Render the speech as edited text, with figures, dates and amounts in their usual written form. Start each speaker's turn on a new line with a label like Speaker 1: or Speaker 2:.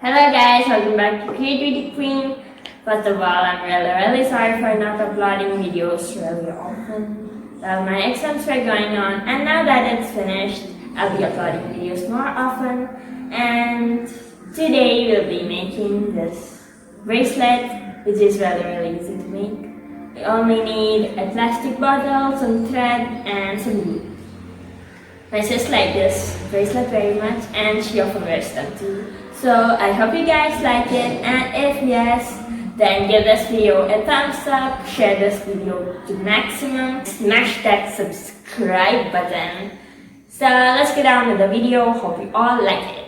Speaker 1: Hello guys, welcome back to Creativity Queen. First of all, I'm really sorry for not uploading videos really often. My exams were going on, and now that it's finished, I'll be uploading videos more often. And today we'll be making this bracelet, which is really easy to make. We only need a plastic bottle, some thread, and some glue. I just like this bracelet very much, and she often wears them too. So I hope you guys like it, and if yes, then give this video a thumbs up, share this video to maximum, smash that subscribe button. So let's get on with the video. Hope you all like it.